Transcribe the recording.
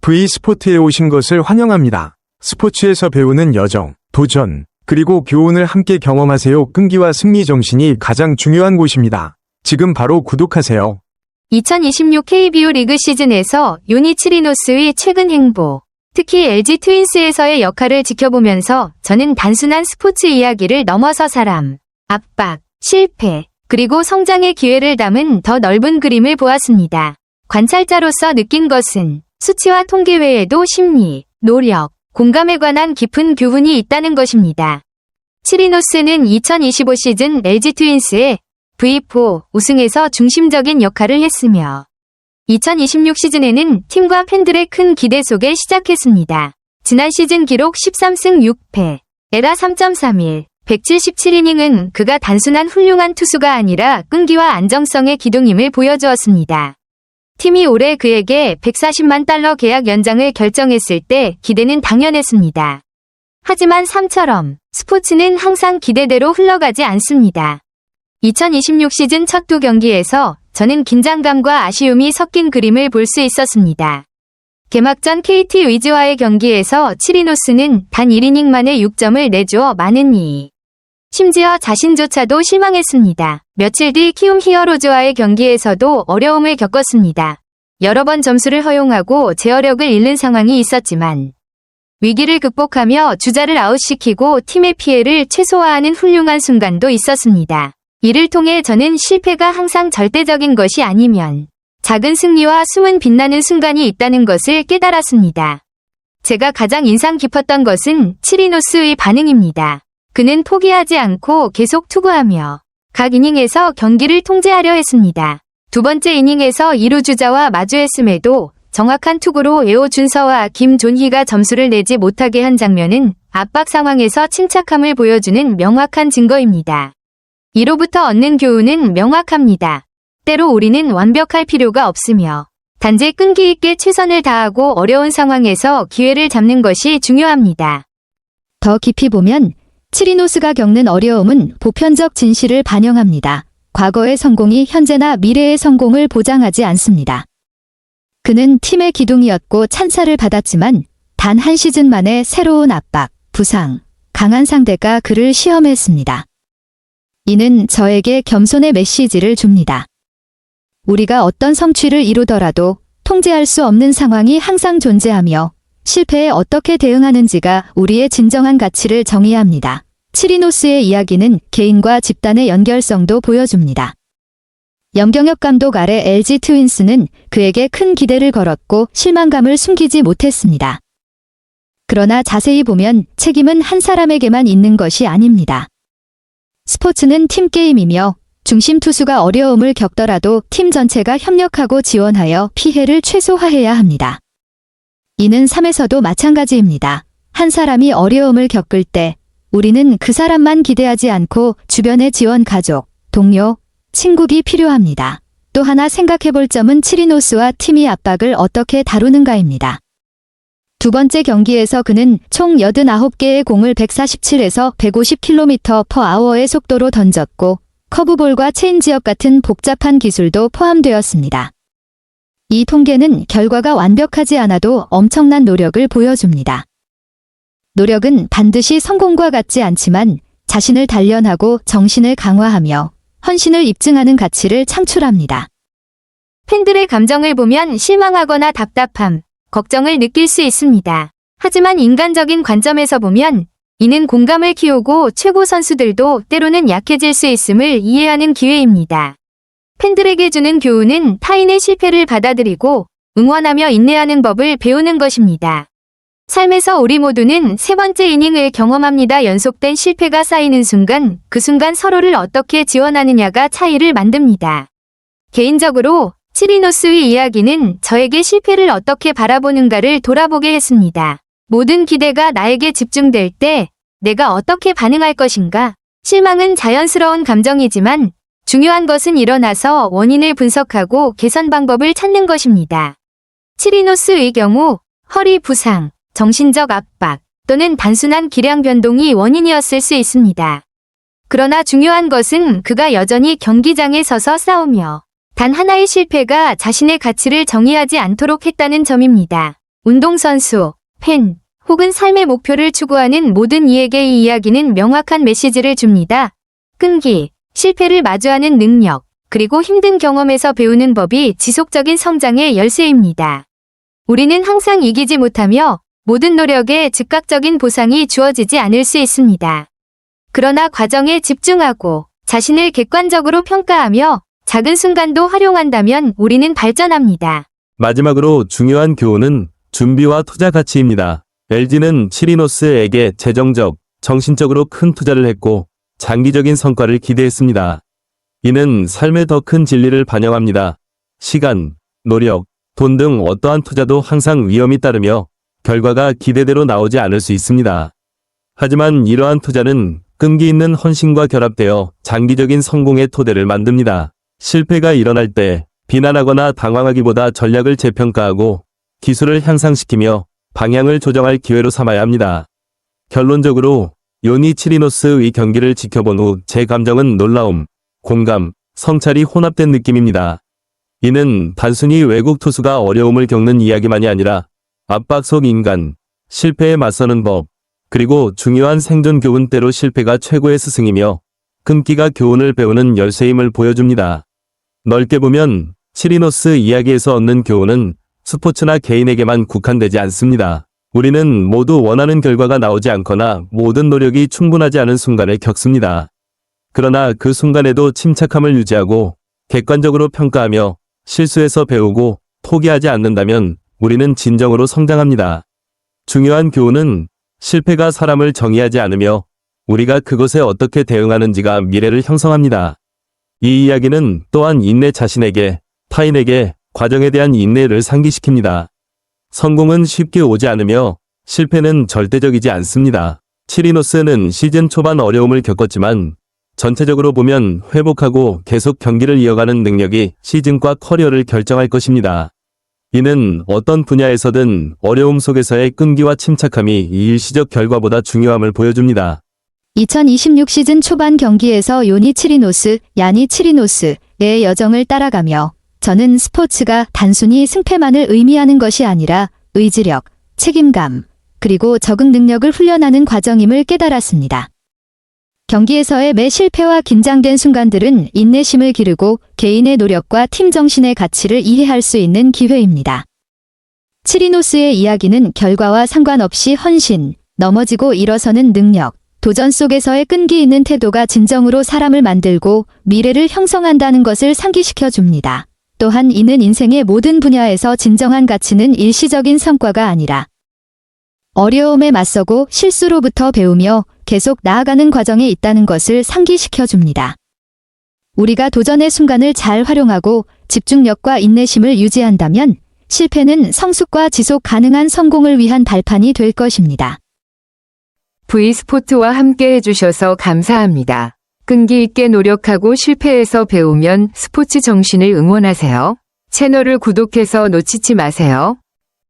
V스포트에 오신 것을 환영합니다. 스포츠에서 배우는 여정, 도전, 그리고 교훈을 함께 경험하세요. 끈기와 승리 정신이 가장 중요한 곳입니다. 지금 바로 구독하세요. 2026 KBO 리그 시즌에서 요니 치리노스의 최근 행보, 특히 LG 트윈스에서의 역할을 지켜보면서 저는 단순한 스포츠 이야기를 넘어서 사람, 압박, 실패, 그리고 성장의 기회를 담은 더 넓은 그림을 보았습니다. 관찰자로서 느낀 것은 수치와 통계 외에도 심리, 노력, 공감에 관한 깊은 교훈이 있다는 것입니다. 치리노스는 2025 시즌 LG 트윈스의 V4 우승에서 중심적인 역할을 했으며 2026 시즌에는 팀과 팬들의 큰 기대 속에 시작했습니다. 지난 시즌 기록 13승 6패, 에라 3.31, 177이닝은 그가 단순한 훌륭한 투수가 아니라 끈기와 안정성의 기둥임을 보여주었습니다. 팀이 올해 그에게 140만 달러 계약 연장을 결정했을 때 기대는 당연했습니다. 하지만 삶처럼 스포츠는 항상 기대대로 흘러가지 않습니다. 2026 시즌 첫 두 경기에서 저는 긴장감과 아쉬움이 섞인 그림을 볼 수 있었습니다. 개막전 KT 위즈와의 경기에서 치리노스는 단 1이닝 만에 6점을 내주어 많은 이. 심지어 자신조차도 실망했습니다. 며칠 뒤 키움 히어로즈와의 경기에서도 어려움을 겪었습니다. 여러 번 점수를 허용하고 제어력을 잃는 상황이 있었지만 위기를 극복하며 주자를 아웃시키고 팀의 피해를 최소화하는 훌륭한 순간도 있었습니다. 이를 통해 저는 실패가 항상 절대적인 것이 아니면 작은 승리와 숨은 빛나는 순간이 있다는 것을 깨달았습니다. 제가 가장 인상 깊었던 것은 치리노스의 반응입니다. 그는 포기하지 않고 계속 투구하며 각 이닝에서 경기를 통제하려 했습니다. 두 번째 이닝에서 2루 주자와 마주했음에도 정확한 투구로 에오 준서와 김존희가 점수를 내지 못하게 한 장면은 압박 상황에서 침착함을 보여주는 명확한 증거입니다. 이로부터 얻는 교훈은 명확합니다. 때로 우리는 완벽할 필요가 없으며 단지 끈기 있게 최선을 다하고 어려운 상황에서 기회를 잡는 것이 중요합니다. 더 깊이 보면 치리노스가 겪는 어려움은 보편적 진실을 반영합니다. 과거의 성공이 현재나 미래의 성공을 보장하지 않습니다. 그는 팀의 기둥이었고 찬사를 받았지만 단 한 시즌 만에 새로운 압박, 부상, 강한 상대가 그를 시험했습니다. 이는 저에게 겸손의 메시지를 줍니다. 우리가 어떤 성취를 이루더라도 통제할 수 없는 상황이 항상 존재하며 실패에 어떻게 대응하는지가 우리의 진정한 가치를 정의합니다. 치리노스의 이야기는 개인과 집단의 연결성도 보여줍니다. 염경엽 감독 아래 LG 트윈스는 그에게 큰 기대를 걸었고 실망감을 숨기지 못했습니다. 그러나 자세히 보면 책임은 한 사람에게만 있는 것이 아닙니다. 스포츠는 팀게임이며 중심 투수가 어려움을 겪더라도 팀 전체가 협력하고 지원하여 피해를 최소화해야 합니다. 이는 삶에서도 마찬가지입니다. 한 사람이 어려움을 겪을 때 우리는 그 사람만 기대하지 않고 주변의 지원 가족, 동료, 친구가 필요합니다. 또 하나 생각해볼 점은 치리노스와 팀이 압박을 어떻게 다루는가입니다. 두 번째 경기에서 그는 총 89개의 공을 147에서 150km/h의 속도로 던졌고 커브볼과 체인지업 같은 복잡한 기술도 포함되었습니다. 이 통계는 결과가 완벽하지 않아도 엄청난 노력을 보여줍니다. 노력은 반드시 성공과 같지 않지만 자신을 단련하고 정신을 강화하며 헌신을 입증하는 가치를 창출합니다. 팬들의 감정을 보면 실망하거나 답답함, 걱정을 느낄 수 있습니다. 하지만 인간적인 관점에서 보면 이는 공감을 키우고 최고 선수들도 때로는 약해질 수 있음을 이해하는 기회입니다. 팬들에게 주는 교훈은 타인의 실패를 받아들이고 응원하며 인내하는 법을 배우는 것입니다. 삶에서 우리 모두는 세 번째 이닝을 경험합니다. 연속된 실패가 쌓이는 순간, 그 순간 서로를 어떻게 지원하느냐가 차이를 만듭니다. 개인적으로 치리노스의 이야기는 저에게 실패를 어떻게 바라보는가를 돌아보게 했습니다. 모든 기대가 나에게 집중될 때 내가 어떻게 반응할 것인가? 실망은 자연스러운 감정이지만 중요한 것은 일어나서 원인을 분석하고 개선 방법을 찾는 것입니다. 치리노스의 경우 허리 부상, 정신적 압박 또는 단순한 기량 변동이 원인이었을 수 있습니다. 그러나 중요한 것은 그가 여전히 경기장에 서서 싸우며 단 하나의 실패가 자신의 가치를 정의하지 않도록 했다는 점입니다. 운동선수, 팬, 혹은 삶의 목표를 추구하는 모든 이에게 이 이야기는 명확한 메시지를 줍니다. 끈기, 실패를 마주하는 능력, 그리고 힘든 경험에서 배우는 법이 지속적인 성장의 열쇠입니다. 우리는 항상 이기지 못하며 모든 노력에 즉각적인 보상이 주어지지 않을 수 있습니다. 그러나 과정에 집중하고 자신을 객관적으로 평가하며 작은 순간도 활용한다면 우리는 발전합니다. 마지막으로 중요한 교훈은 준비와 투자 가치입니다. LG는 치리노스에게 재정적, 정신적으로 큰 투자를 했고 장기적인 성과를 기대했습니다. 이는 삶의 더 큰 진리를 반영합니다. 시간, 노력, 돈 등 어떠한 투자도 항상 위험이 따르며 결과가 기대대로 나오지 않을 수 있습니다. 하지만 이러한 투자는 끈기 있는 헌신과 결합되어 장기적인 성공의 토대를 만듭니다. 실패가 일어날 때 비난하거나 당황하기보다 전략을 재평가하고 기술을 향상시키며 방향을 조정할 기회로 삼아야 합니다. 결론적으로 요니 치리노스의 경기를 지켜본 후 제 감정은 놀라움, 공감, 성찰이 혼합된 느낌입니다. 이는 단순히 외국 투수가 어려움을 겪는 이야기만이 아니라 압박 속 인간, 실패에 맞서는 법, 그리고 중요한 생존 교훈 때로 실패가 최고의 스승이며 끈기가 교훈을 배우는 열쇠임을 보여줍니다. 넓게 보면 치리노스 이야기에서 얻는 교훈은 스포츠나 개인에게만 국한되지 않습니다. 우리는 모두 원하는 결과가 나오지 않거나 모든 노력이 충분하지 않은 순간을 겪습니다. 그러나 그 순간에도 침착함을 유지하고 객관적으로 평가하며 실수에서 배우고 포기하지 않는다면 우리는 진정으로 성장합니다. 중요한 교훈은 실패가 사람을 정의하지 않으며 우리가 그것에 어떻게 대응하는지가 미래를 형성합니다. 이 이야기는 또한 인내 자신에게, 타인에게 과정에 대한 인내를 상기시킵니다. 성공은 쉽게 오지 않으며 실패는 절대적이지 않습니다. 치리노스는 시즌 초반 어려움을 겪었지만 전체적으로 보면 회복하고 계속 경기를 이어가는 능력이 시즌과 커리어를 결정할 것입니다. 이는 어떤 분야에서든 어려움 속에서의 끈기와 침착함이 일시적 결과보다 중요함을 보여줍니다. 2026 시즌 초반 경기에서 요니 치리노스, 야니 치리노스의 여정을 따라가며 저는 스포츠가 단순히 승패만을 의미하는 것이 아니라 의지력, 책임감, 그리고 적응 능력을 훈련하는 과정임을 깨달았습니다. 경기에서의 매 실패와 긴장된 순간들은 인내심을 기르고 개인의 노력과 팀 정신의 가치를 이해할 수 있는 기회입니다. 치리노스의 이야기는 결과와 상관없이 헌신, 넘어지고 일어서는 능력, 도전 속에서의 끈기 있는 태도가 진정으로 사람을 만들고 미래를 형성한다는 것을 상기시켜 줍니다. 또한 이는 인생의 모든 분야에서 진정한 가치는 일시적인 성과가 아니라 어려움에 맞서고 실수로부터 배우며 계속 나아가는 과정에 있다는 것을 상기시켜 줍니다. 우리가 도전의 순간을 잘 활용하고 집중력과 인내심을 유지한다면 실패는 성숙과 지속 가능한 성공을 위한 발판이 될 것입니다. V스포츠와 함께 해주셔서 감사합니다. 끈기 있게 노력하고 실패에서 배우면 스포츠 정신을 응원하세요. 채널을 구독해서 놓치지 마세요.